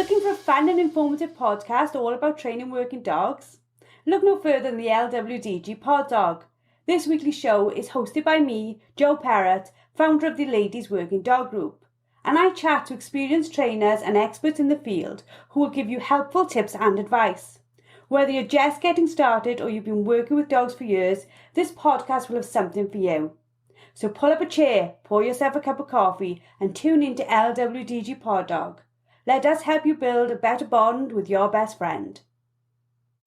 Looking for a fun and informative podcast all about training working dogs? Look no further than the LWDG Pod Dog. This weekly show is hosted by me, Joe Parrott, founder of the Ladies Working Dog Group, and I chat to experienced trainers and experts in the field who will give you helpful tips and advice. Whether you're just getting started or you've been working with dogs for years, this podcast will have something for you. So pull up a chair, pour yourself a cup of coffee, and tune in to LWDG Pod Dog. Let us help you build a better bond with your best friend.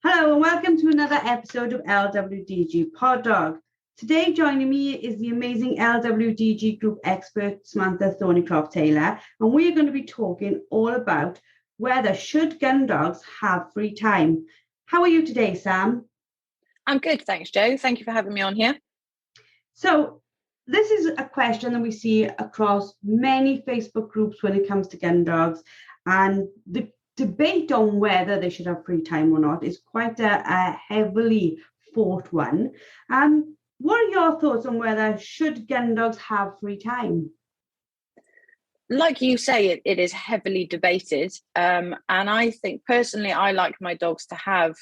Hello and welcome to another episode of LWDG Pod Dog. Today joining me is the amazing LWDG group expert Samantha Thorneycroft Taylor, and we're going to be talking all about whether should gun dogs have free time. How are you today, Sam? I'm good, thanks, Joe. Thank you for having me on here. So this is a question that we see across many Facebook groups when it comes to gun dogs. And the debate on whether they should have free time or not is quite a heavily fought one. What are your thoughts on whether should gun dogs have free time? Like you say, it is heavily debated. And I think personally, I like my dogs to have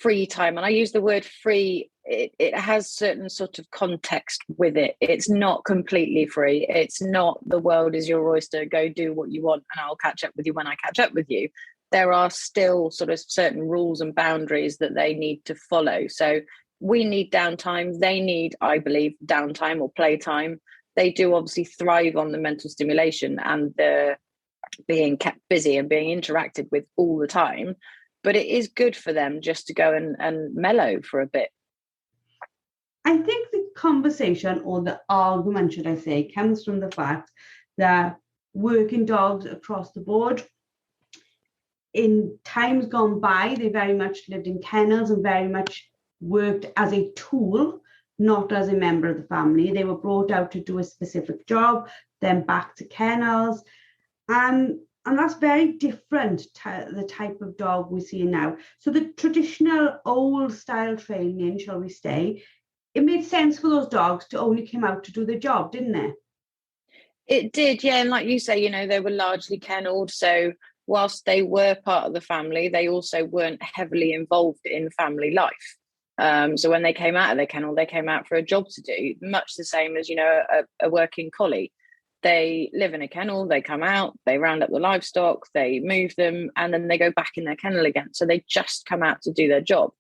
free time. And I use the word free. It has certain sort of context with it. It's not completely free. It's not the world is your oyster, go do what you want and I'll catch up with you when I catch up with you. There are still sort of certain rules and boundaries that they need to follow. So we need downtime. They need, I believe, downtime or playtime. They do obviously thrive on the mental stimulation and the being kept busy and being interacted with all the time. But it is good for them just to go and mellow for a bit. I think the conversation, or the argument, should I say, comes from the fact that working dogs across the board, in times gone by, they very much lived in kennels and very much worked as a tool, not as a member of the family. They were brought out to do a specific job, then back to kennels. And that's very different to the type of dog we see now. So the traditional old style training, shall we say, it made sense for those dogs to only come out to do their job, didn't it? It did, yeah. And like you say, they were largely kennelled. So whilst they were part of the family, they also weren't heavily involved in family life. So when they came out of their kennel, they came out for a job to do, much the same as, a working collie. They live in a kennel, they come out, they round up the livestock, they move them, and then they go back in their kennel again. So they just come out to do their job.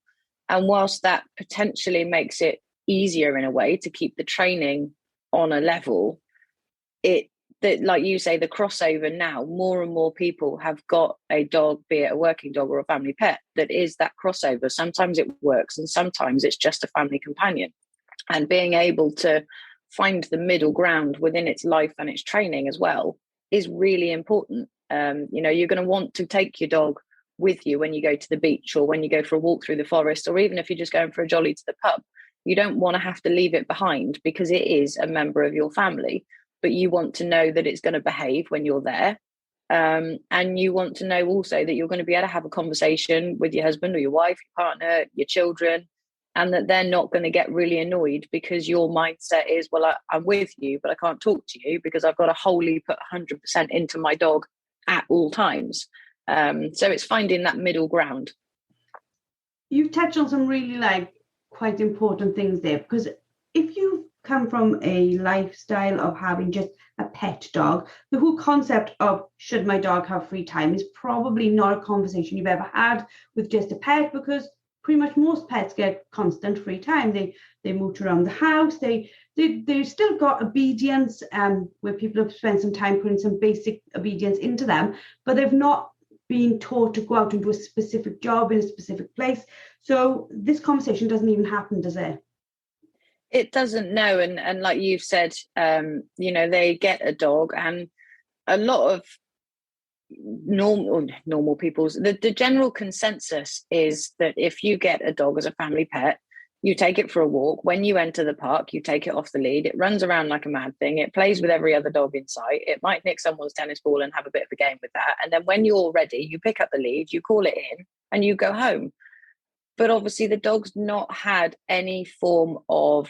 And whilst that potentially makes it easier in a way to keep the training on a level, like you say, the crossover now, more and more people have got a dog, be it a working dog or a family pet, that is that crossover. Sometimes it works and sometimes it's just a family companion. And being able to find the middle ground within its life and its training as well is really important. You're going to want to take your dog with you when you go to the beach or when you go for a walk through the forest, or even if you're just going for a jolly to the pub. You don't want to have to leave it behind because it is a member of your family, but you want to know that it's going to behave when you're there. And you want to know also that you're going to be able to have a conversation with your husband or your wife, your partner, your children, and that they're not going to get really annoyed because your mindset is, well, I'm with you, but I can't talk to you because I've got to wholly put 100% into my dog at all times. So it's finding that middle ground. You've touched on some really quite important things there, because if you come from a lifestyle of having just a pet dog, the whole concept of should my dog have free time is probably not a conversation you've ever had with just a pet, because pretty much most pets get constant free time. They mooch around the house, they've still got obedience, where people have spent some time putting some basic obedience into them, but they've not being taught to go out and do a specific job in a specific place. So this conversation doesn't even happen, does it? It doesn't, no. And like you've said, they get a dog, and a lot of normal people's, the general consensus is that if you get a dog as a family pet, you take it for a walk. When you enter the park, you take it off the lead. It runs around like a mad thing. It plays with every other dog in sight. It might nick someone's tennis ball and have a bit of a game with that. And then when you're ready, you pick up the lead, you call it in, and you go home. But obviously the dog's not had any form of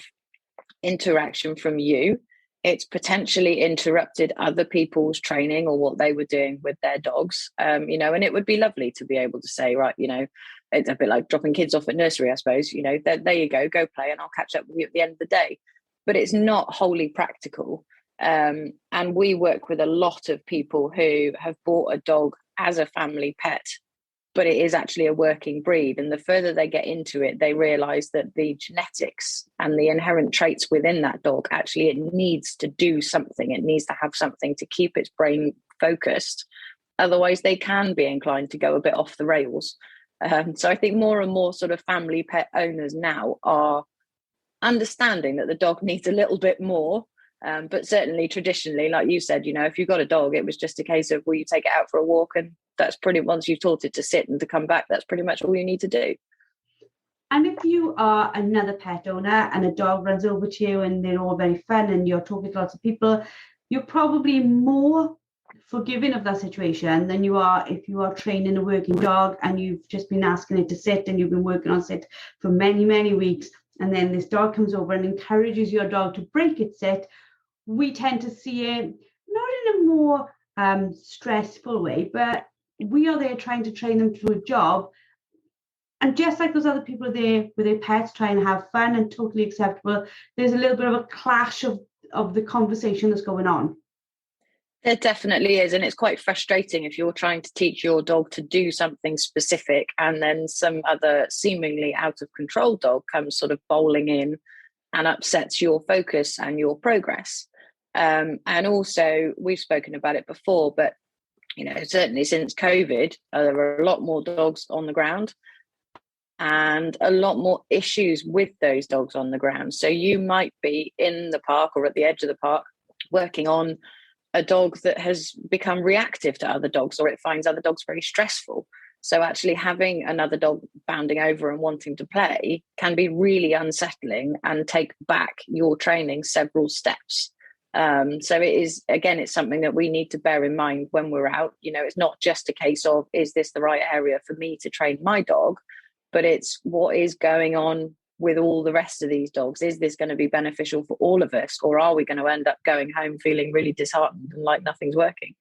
interaction from you it's potentially interrupted other people's training or what they were doing with their dogs. And it would be lovely to be able to say, right, it's a bit like dropping kids off at nursery, I suppose, there you go play, and I'll catch up with you at the end of the day. But it's not wholly practical. And we work with a lot of people who have bought a dog as a family pet, but it is actually a working breed. And the further they get into it, they realize that the genetics and the inherent traits within that dog, actually, it needs to do something. It needs to have something to keep its brain focused. Otherwise, they can be inclined to go a bit off the rails. So I think more and more sort of family pet owners now are understanding that the dog needs a little bit more. But certainly traditionally, like you said, if you got a dog, it was just a case of, will you take it out for a walk? And that's pretty, once you've taught it to sit and to come back, that's pretty much all you need to do. And if you are another pet owner and a dog runs over to you and they're all very fun and you're talking to lots of people, you're probably more forgiving of that situation than you are if you are training a working dog and you've just been asking it to sit and you've been working on sit for many, many weeks. And then this dog comes over and encourages your dog to break its sit. We tend to see it not in a more stressful way, but we are there trying to train them to do a job. And just like those other people are there with their pets trying to have fun and totally acceptable, there's a little bit of a clash of the conversation that's going on. There definitely is. And it's quite frustrating if you're trying to teach your dog to do something specific and then some other seemingly out of control dog comes sort of bowling in and upsets your focus and your progress. And also, we've spoken about it before, but certainly since COVID, there are a lot more dogs on the ground and a lot more issues with those dogs on the ground. So you might be in the park or at the edge of the park working on a dog that has become reactive to other dogs, or it finds other dogs very stressful. So actually having another dog bounding over and wanting to play can be really unsettling and take back your training several steps. So it is, again, it's something that we need to bear in mind when we're out. It's not just a case of, is this the right area for me to train my dog? But it's what is going on with all the rest of these dogs. Is this going to be beneficial for all of us? Or are we going to end up going home feeling really disheartened and like nothing's working?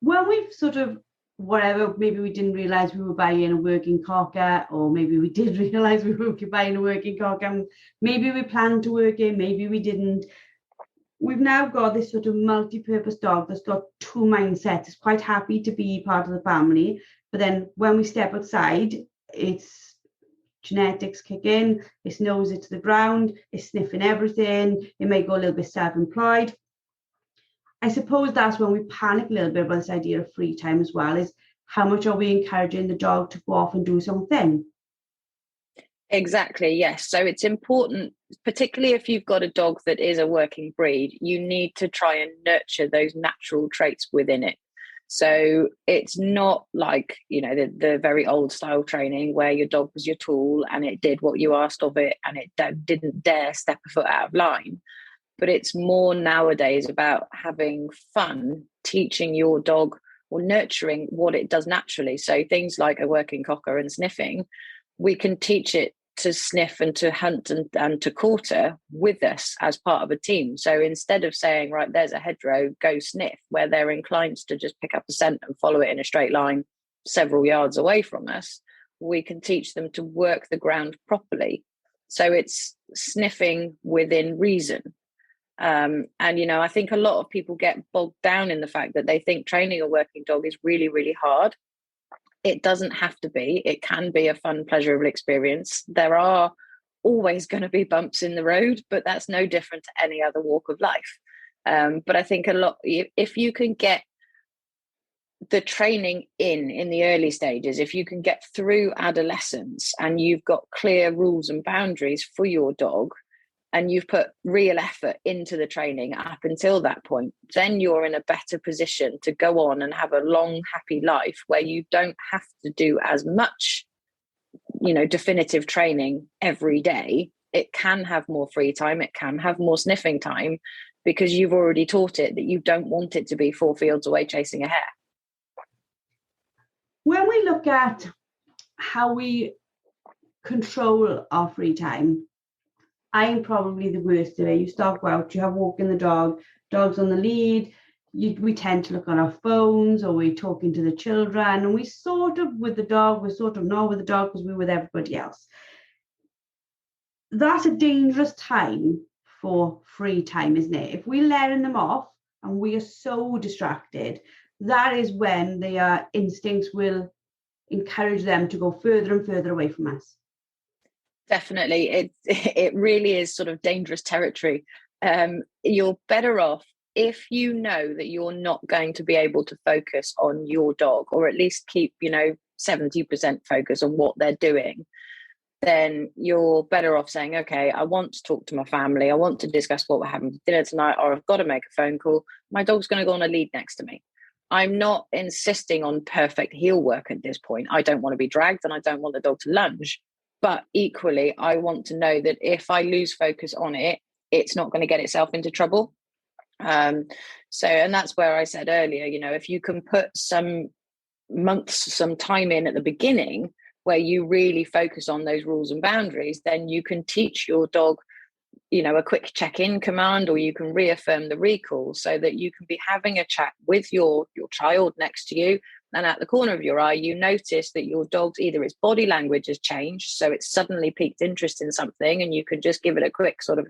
Well, we've sort of, whatever, maybe we didn't realise we were buying a working cocker, or maybe we did realise we were buying a working cocker. Maybe we planned to work it, maybe we didn't. We've now got this sort of multi-purpose dog that's got two mindsets. It's quite happy to be part of the family, but then when we step outside, its genetics kick in, its nose is to the ground, it's sniffing everything, it may go a little bit self-employed. I suppose that's when we panic a little bit about this idea of free time as well, is how much are we encouraging the dog to go off and do something? Exactly, yes. So it's important, particularly if you've got a dog that is a working breed, you need to try and nurture those natural traits within it. So it's not like, the very old style training where your dog was your tool and it did what you asked of it and it didn't dare step a foot out of line. But it's more nowadays about having fun, teaching your dog or nurturing what it does naturally. So things like a working cocker and sniffing, we can teach it to sniff and to hunt and to quarter with us as part of a team. So instead of saying, right, there's a hedgerow, go sniff, where they're inclined to just pick up a scent and follow it in a straight line several yards away from us, we can teach them to work the ground properly. So it's sniffing within reason. And, I think a lot of people get bogged down in the fact that they think training a working dog is really, really hard. It doesn't have to be. It can be a fun, pleasurable experience. There are always going to be bumps in the road, but that's no different to any other walk of life. But I think if you can get the training in the early stages, if you can get through adolescence and you've got clear rules and boundaries for your dog, and you've put real effort into the training up until that point, then you're in a better position to go on and have a long, happy life where you don't have to do as much, definitive training every day. It can have more free time. It can have more sniffing time because you've already taught it that you don't want it to be 4 fields away chasing a hare. When we look at how we control our free time, I'm probably the worst at it. You start out, you have walking the dog, dog's on the lead. We tend to look on our phones, or we're talking to the children, and we sort of with the dog, we're sort of not with the dog because we're with everybody else. That's a dangerous time for free time, isn't it? If we're letting them off and we are so distracted, that is when their instincts will encourage them to go further and further away from us. Definitely. It really is sort of dangerous territory. You're better off if you know that you're not going to be able to focus on your dog, or at least keep, 70% focus on what they're doing. Then you're better off saying, okay, I want to talk to my family. I want to discuss what we're having for dinner tonight, or I've got to make a phone call. My dog's going to go on a lead next to me. I'm not insisting on perfect heel work at this point. I don't want to be dragged, and I don't want the dog to lunge. But equally, I want to know that if I lose focus on it, it's not going to get itself into trouble. And that's where I said earlier, if you can put some months, some time in at the beginning where you really focus on those rules and boundaries, then you can teach your dog, a quick check-in command, or you can reaffirm the recall, so that you can be having a chat with your child next to you, and at the corner of your eye, you notice that your dog's either its body language has changed, so it's suddenly piqued interest in something, and you can just give it a quick sort of,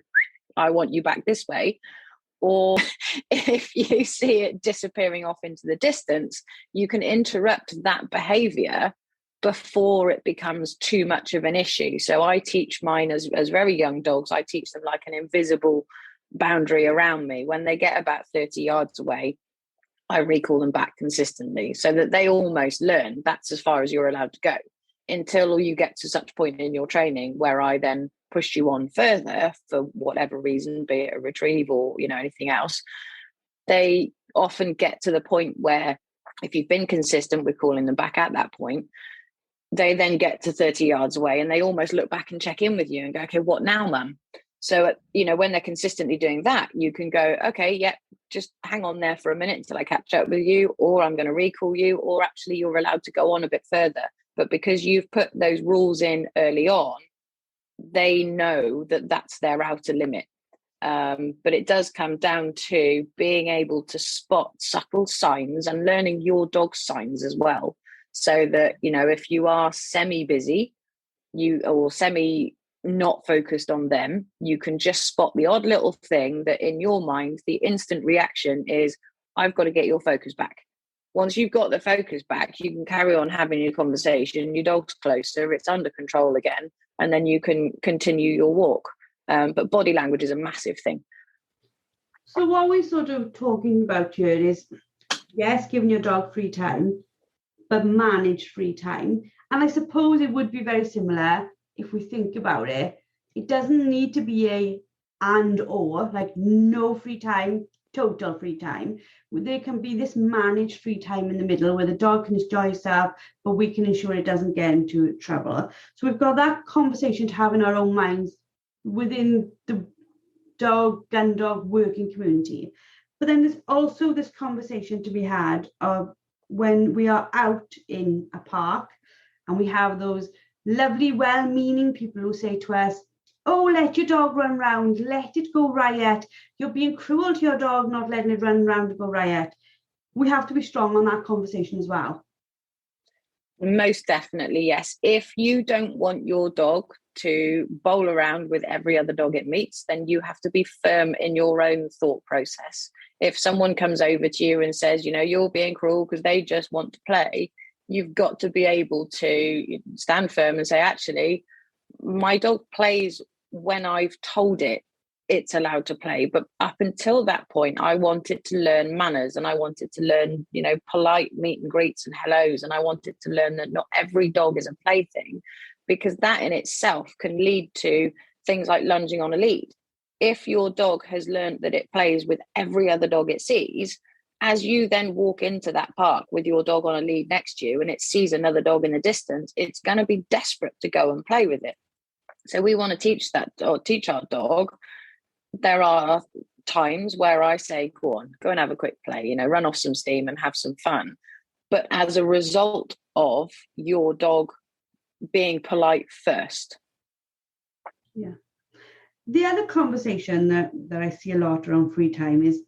I want you back this way. Or if you see it disappearing off into the distance, you can interrupt that behavior before it becomes too much of an issue. So I teach mine as very young dogs, I teach them like an invisible boundary around me. When they get about 30 yards away, I recall them back consistently, so that they almost learn that's as far as you're allowed to go, until you get to such point in your training where I then push you on further for whatever reason, be it a retrieve or anything else. They often get to the point where, if you've been consistent with calling them back at that point, they then get to 30 yards away and they almost look back and check in with you and go, okay, what now, mum? So, when they're consistently doing that, you can go, okay, yeah, just hang on there for a minute until I catch up with you, or I'm going to recall you, or actually you're allowed to go on a bit further. But because you've put those rules in early on, they know that that's their outer limit. But it does come down to being able to spot subtle signs and learning your dog's signs as well. So that, if you are semi-busy, or semi not focused on them, you can just spot the odd little thing that in your mind, the instant reaction is, I've got to get your focus back. Once you've got the focus back, you can carry on having your conversation, your dog's closer, it's under control again, and then you can continue your walk. But body language is a massive thing. So what we're sort of talking about here is, yes, giving your dog free time, but manage free time. And I suppose it would be very similar if we think about it. It doesn't need to be a and or, like no free time, total free time. There can be this managed free time in the middle where the dog can enjoy itself, but we can ensure it doesn't get into trouble. So we've got that conversation to have in our own minds within the gundog working community. But then there's also this conversation to be had of when we are out in a park and we have those lovely, well-meaning people who say to us, oh, let your dog run round, let it go riot. You're being cruel to your dog, not letting it run round and go riot. We have to be strong on that conversation as well. Most definitely, yes. If you don't want your dog to bowl around with every other dog it meets, then you have to be firm in your own thought process. If someone comes over to you and says, you're being cruel because they just want to play, you've got to be able to stand firm and say, actually, my dog plays when I've told it it's allowed to play. But up until that point, I want it to learn manners, and I want it to learn, polite meet and greets and hellos. And I want it to learn that not every dog is a plaything, because that in itself can lead to things like lunging on a lead. If your dog has learned that it plays with every other dog it sees, as you then walk into that park with your dog on a lead next to you and it sees another dog in the distance, it's going to be desperate to go and play with it. So we want to teach our dog. There are times where I say, go on, go and have a quick play, run off some steam and have some fun. But as a result of your dog being polite first. Yeah. The other conversation that I see a lot around free time is,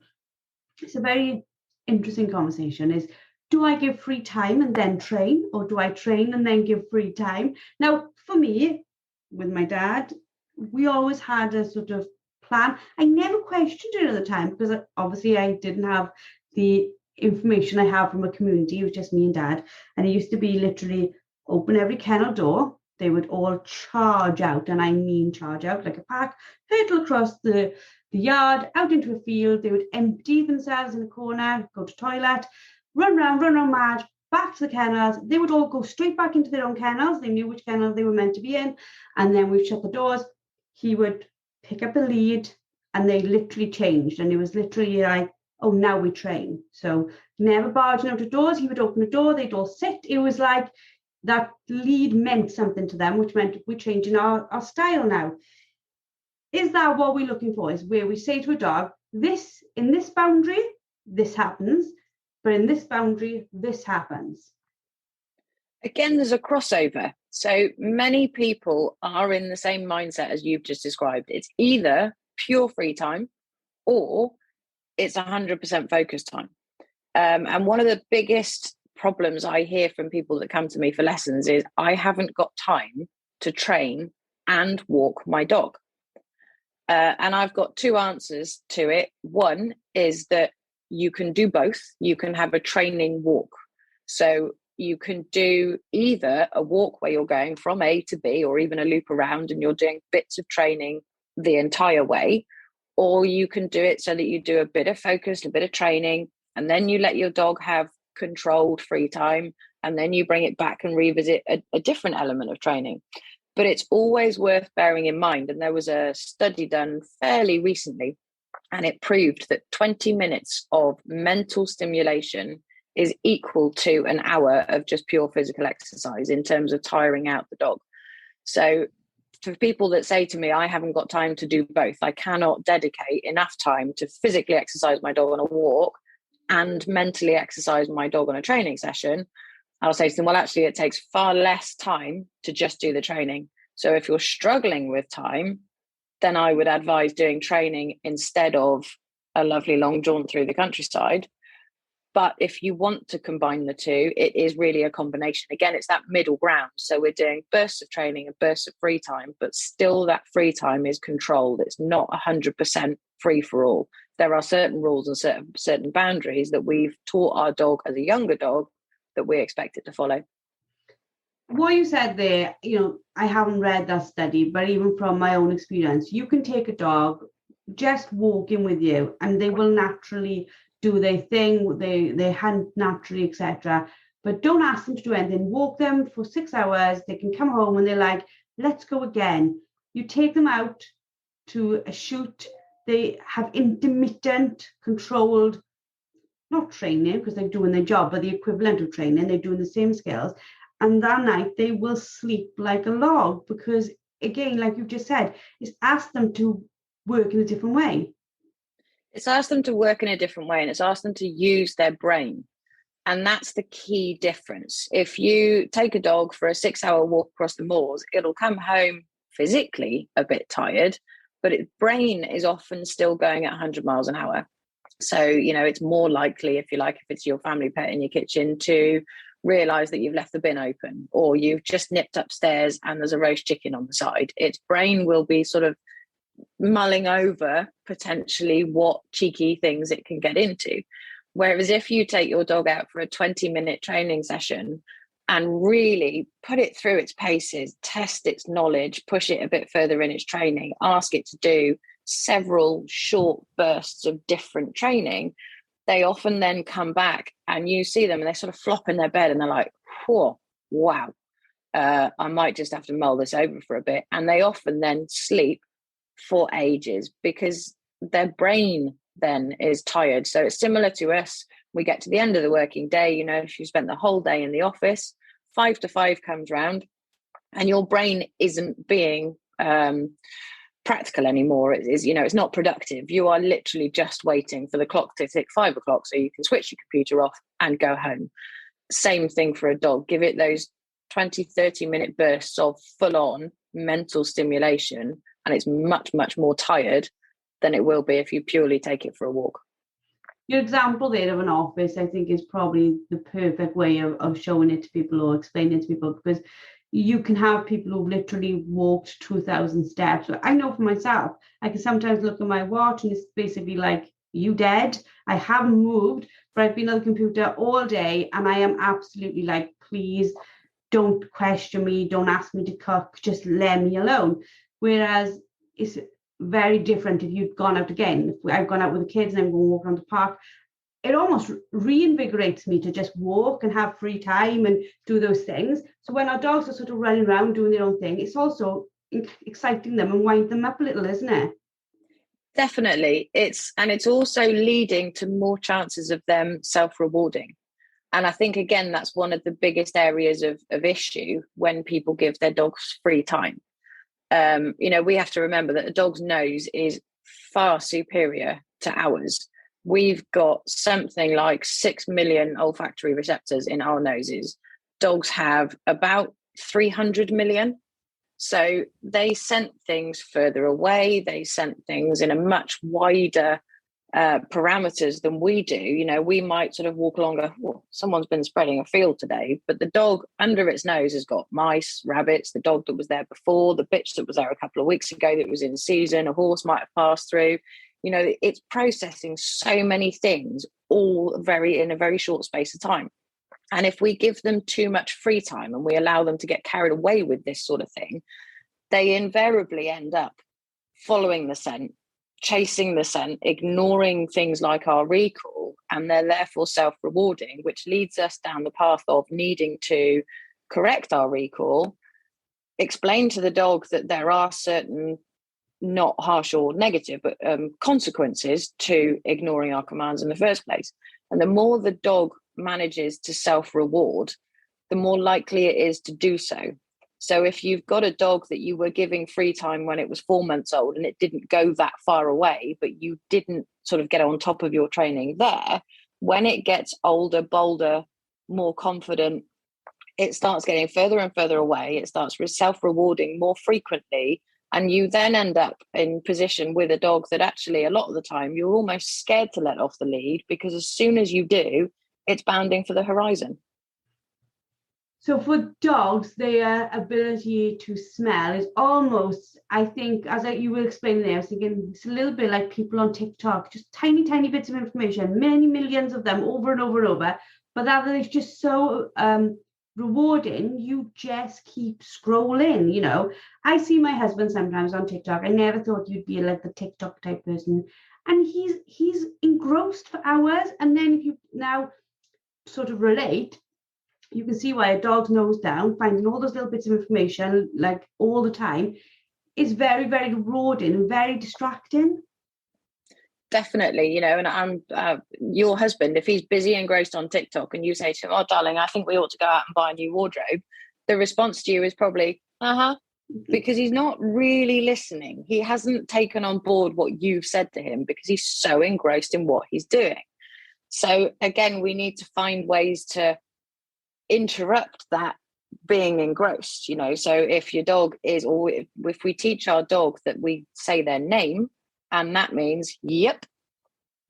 it's a very interesting conversation, is, do I give free time and then train, or do I train and then give free time? Now, for me, with my dad, we always had a sort of plan. I never questioned it at the time because obviously I didn't have the information I have from a community. It was just me and dad. And it used to be literally open every kennel door. They would all charge out, and I mean charge out like a pack, hurtle across the yard, out into a field. They would empty themselves in a corner, go to toilet, run around mad, back to the kennels. They would all go straight back into their own kennels. They knew which kennel they were meant to be in. And then we'd shut the doors. He would pick up the lead, and they literally changed. And it was literally like, oh, now we train. So never barging out of doors. He would open a door, they'd all sit. It was like that lead meant something to them, which meant we're changing our style now. Is that what we're looking for? Is where we say to a dog, this, in this boundary, this happens, but in this boundary, this happens. Again, there's a crossover. So many people are in the same mindset as you've just described. It's either pure free time or it's 100% focus time. And one of the biggest problems I hear from people that come to me for lessons is, I haven't got time to train and walk my dog. And I've got two answers to it. One is that you can do both. You can have a training walk. So you can do either a walk where you're going from A to B, or even a loop around and you're doing bits of training the entire way, or you can do it so that you do a bit of focus, a bit of training, and then you let your dog have controlled free time, and then you bring it back and revisit a different element of training. But it's always worth bearing in mind, and there was a study done fairly recently, and it proved that 20 minutes of mental stimulation is equal to an hour of just pure physical exercise in terms of tiring out the dog. So for people that say to me, I haven't got time to do both, I cannot dedicate enough time to physically exercise my dog on a walk and mentally exercise my dog on a training session, I'll say to them, well, actually, it takes far less time to just do the training. So if you're struggling with time, then I would advise doing training instead of a lovely long jaunt through the countryside. But if you want to combine the two, it is really a combination. Again, it's that middle ground. So we're doing bursts of training and bursts of free time, but still that free time is controlled. It's not 100% free for all. There are certain rules and certain boundaries that we've taught our dog as a younger dog that we expect it to follow. What you said there, I haven't read that study, but even from my own experience, you can take a dog just walking with you and they will naturally do their thing, they hunt naturally, etc. But don't ask them to do anything. Walk them for 6 hours. They can come home and they're like, let's go again. You take them out to a shoot. They have intermittent, controlled, not training because they're doing their job, but the equivalent of training. They're doing the same skills. And that night they will sleep like a log because, again, like you just said, it's asked them to work in a different way. It's asked them to work in a different way, and it's asked them to use their brain. And that's the key difference. If you take a dog for a 6-hour walk across the moors, it'll come home physically a bit tired, but its brain is often still going at 100 miles an hour. So, it's more likely, if you like, if it's your family pet in your kitchen, to realize that you've left the bin open, or you've just nipped upstairs and there's a roast chicken on the side. Its brain will be sort of mulling over potentially what cheeky things it can get into. Whereas if you take your dog out for a 20-minute training session and really put it through its paces, test its knowledge, push it a bit further in its training, ask it to do several short bursts of different training, they often then come back and you see them and they sort of flop in their bed and they're like, whoa, wow, I might just have to mull this over for a bit. And they often then sleep for ages because their brain then is tired. So it's similar to us. We get to the end of the working day, if you spent the whole day in the office, 5 to 5 comes round and your brain isn't being practical anymore. It's not productive. You are literally just waiting for the clock to tick 5 o'clock so you can switch your computer off and go home. Same thing for a dog. Give it those 20-30 minute bursts of full-on mental stimulation and it's much, much more tired than it will be if you purely take it for a walk. Your example there of an office, I think, is probably the perfect way of showing it to people or explaining it to people, because you can have people who've literally walked 2,000 steps. I know for myself, I can sometimes look at my watch and it's basically like, you dead? I haven't moved, but I've been on the computer all day and I am absolutely like, please don't question me, don't ask me to cook, just let me alone. Whereas it's very different if you've gone out again. If I've gone out with the kids and I'm going to walk around the park, it almost reinvigorates me to just walk and have free time and do those things. So when our dogs are sort of running around doing their own thing, it's also exciting them and wind them up a little, isn't it? Definitely. It's also leading to more chances of them self-rewarding. And I think, again, that's one of the biggest areas of issue when people give their dogs free time. We have to remember that a dog's nose is far superior to ours. We've got something like 6 million olfactory receptors in our noses. Dogs have about 300 million. So they scent things further away. They scent things in a much wider parameters than we do. We might sort of walk along and go, well, someone's been spreading a field today, but the dog under its nose has got mice, rabbits, the dog that was there before, the bitch that was there a couple of weeks ago that was in season, a horse might have passed through. It's processing so many things all in a very short space of time. And if we give them too much free time and we allow them to get carried away with this sort of thing, they invariably end up following the scent, chasing the scent, ignoring things like our recall, and they're therefore self-rewarding, which leads us down the path of needing to correct our recall, explain to the dog that there are certain, not harsh or negative, but consequences to ignoring our commands in the first place. And the more the dog manages to self-reward, the more likely it is to do so. So if you've got a dog that you were giving free time when it was 4 months old and it didn't go that far away, but you didn't sort of get on top of your training there, when it gets older, bolder, more confident, it starts getting further and further away. It starts self-rewarding more frequently. And you then end up in position with a dog that actually a lot of the time you're almost scared to let off the lead, because as soon as you do, it's bounding for the horizon. So for dogs, their ability to smell is almost, I think, you were explaining there, I was thinking it's a little bit like people on TikTok, just tiny, tiny bits of information, many millions of them over and over and over, but that is just so rewarding. You just keep scrolling. I see my husband sometimes on TikTok. I never thought you'd be like the TikTok type person, and he's engrossed for hours. And then if you now sort of relate, you can see why a dog's nose down, finding all those little bits of information like all the time, is very, very rewarding and very distracting. Definitely, and I'm your husband, if he's busy and engrossed on TikTok and you say to him, oh, darling, I think we ought to go out and buy a new wardrobe, the response to you is probably, because he's not really listening. He hasn't taken on board what you've said to him because he's so engrossed in what he's doing. So again, we need to find ways to interrupt that being engrossed, so if your dog is, or if we teach our dog that we say their name, and that means yep,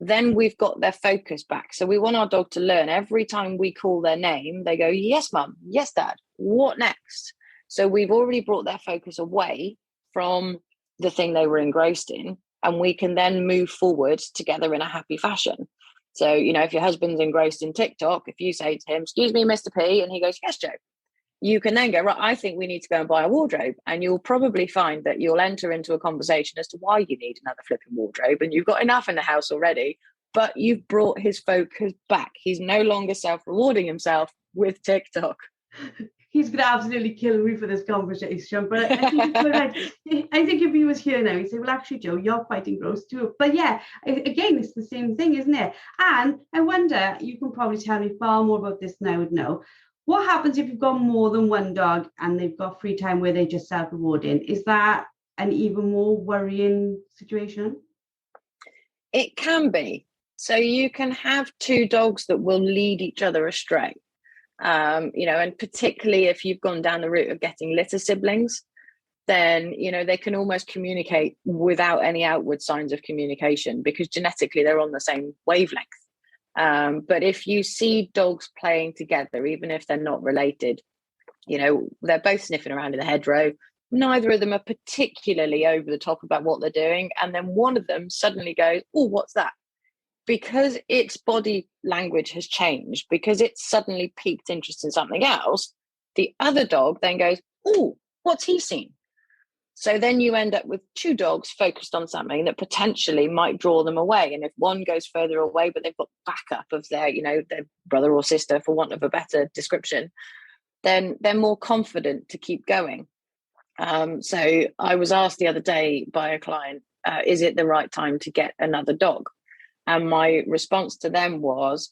then we've got their focus back. So we want our dog to learn every time we call their name, they go, yes, mum, yes, dad, what next? So we've already brought their focus away from the thing they were engrossed in, and we can then move forward together in a happy fashion. So, if your husband's engrossed in TikTok, if you say to him, excuse me, Mr. P, and he goes, yes, Joe, you can then go, right, I think we need to go and buy a wardrobe. And you'll probably find that you'll enter into a conversation as to why you need another flipping wardrobe. And you've got enough in the house already, but you've brought his focus back. He's no longer self-rewarding himself with TikTok. He's going to absolutely kill me for this conversation, but I think if he was here now, he'd say, well, actually, Joe, you're quite engrossed too. But yeah, again, it's the same thing, isn't it? And I wonder, you can probably tell me far more about this now, what happens if you've got more than one dog and they've got free time where they just self-rewarding? Is that an even more worrying situation? It can be. So you can have two dogs that will lead each other astray. And particularly if you've gone down the route of getting litter siblings, then, you know, they can almost communicate without any outward signs of communication because genetically they're on the same wavelength. But if you see dogs playing together, even if they're not related, you know, they're both sniffing around in the hedgerow. Neither of them are particularly over the top about what they're doing. And then one of them suddenly goes, oh, what's that? Because its body language has changed, because it's suddenly piqued interest in something else, the other dog then goes, oh, what's he seen? So then you end up with two dogs focused on something that potentially might draw them away. And if one goes further away, but they've got backup of their, you know, their brother or sister, for want of a better description, then they're more confident to keep going. So I was asked the other day by a client, is it the right time to get another dog? And my response to them was,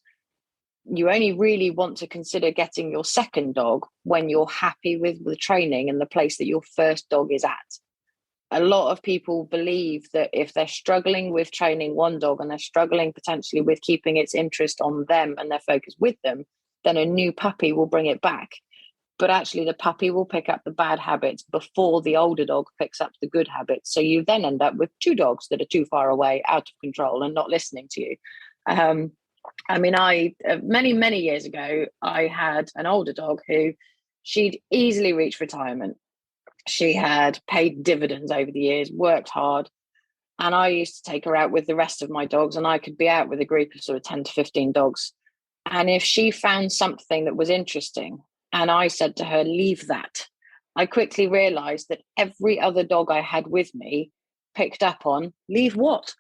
you only really want to consider getting your second dog when you're happy with the training and the place that your first dog is at. A lot of people believe that if they're struggling with training one dog and they're struggling potentially with keeping its interest on them and their focus with them, then a new puppy will bring it back. But actually the puppy will pick up the bad habits before the older dog picks up the good habits. So you then end up with two dogs that are too far away, out of control, and not listening to you. I mean, many years ago, I had an older dog who she'd easily reached retirement. She had paid dividends over the years, worked hard. And I used to take her out with the rest of my dogs, and I could be out with a group of sort of 10 to 15 dogs. And if she found something that was interesting, and I said to her, leave that, I quickly realized that every other dog I had with me picked up on, leave what?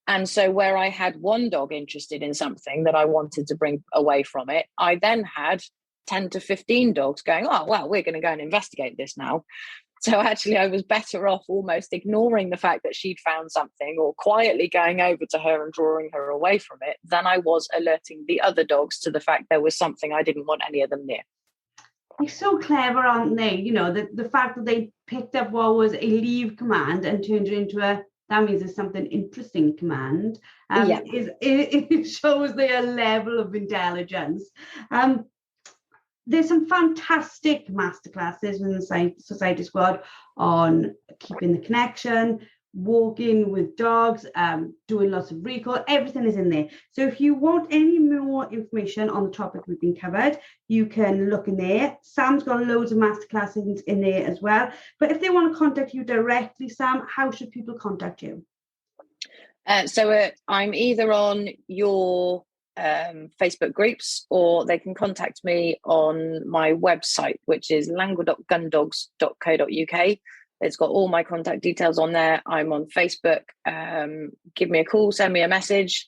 And so where I had one dog interested in something that I wanted to bring away from it, I then had 10 to 15 dogs going, oh, well, we're going to go and investigate this now. So actually I was better off almost ignoring the fact that she'd found something or quietly going over to her and drawing her away from it than I was alerting the other dogs to the fact there was something I didn't want any of them near. They're so clever, aren't they? You know, the fact that they picked up what was a leave command and turned it into a, that means there's something interesting command. It shows their level of intelligence. There's some fantastic masterclasses in the Society Squad on keeping the connection, walking with dogs, doing lots of recall. Everything is in there. So if you want any more information on the topic we've been covered, you can look in there. Sam's got loads of masterclasses in there as well. But if they want to contact you directly, Sam, how should people contact you? So I'm either on your Facebook groups, or they can contact me on my website, which is language.gundogs.co.uk. It's got all my contact details on there. I'm on Facebook. Give me a call, send me a message.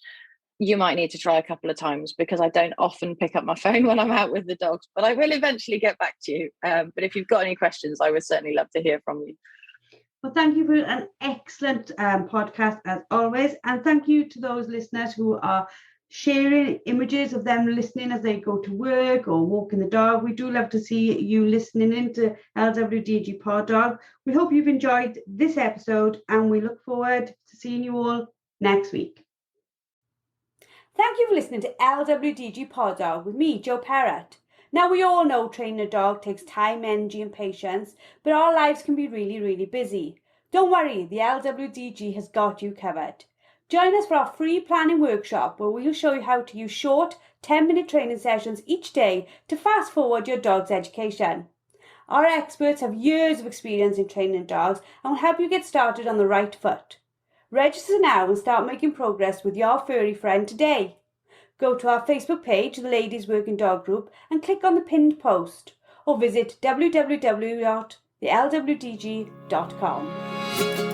You might need to try a couple of times because I don't often pick up my phone when I'm out with the dogs, but I will eventually get back to you. But if you've got any questions, I would certainly love to hear from you. Well, thank you for an excellent podcast as always. And thank you to those listeners who are sharing images of them listening as they go to work or walking the dog. We do love to see you listening into LWDG Pod Dog. We hope you've enjoyed this episode, and we look forward to seeing you all next week. Thank you for listening to LWDG Pod Dog with me, Jo Parrott. Now, we all know training a dog takes time, energy and patience, but our lives can be really, really busy. Don't worry, the LWDG has got you covered. Join us for our free planning workshop where we'll show you how to use short 10-minute training sessions each day to fast forward your dog's education. Our experts have years of experience in training dogs and will help you get started on the right foot. Register now and start making progress with your furry friend today. Go to our Facebook page, the Ladies Working Dog Group, and click on the pinned post, or visit www.thelwdg.com.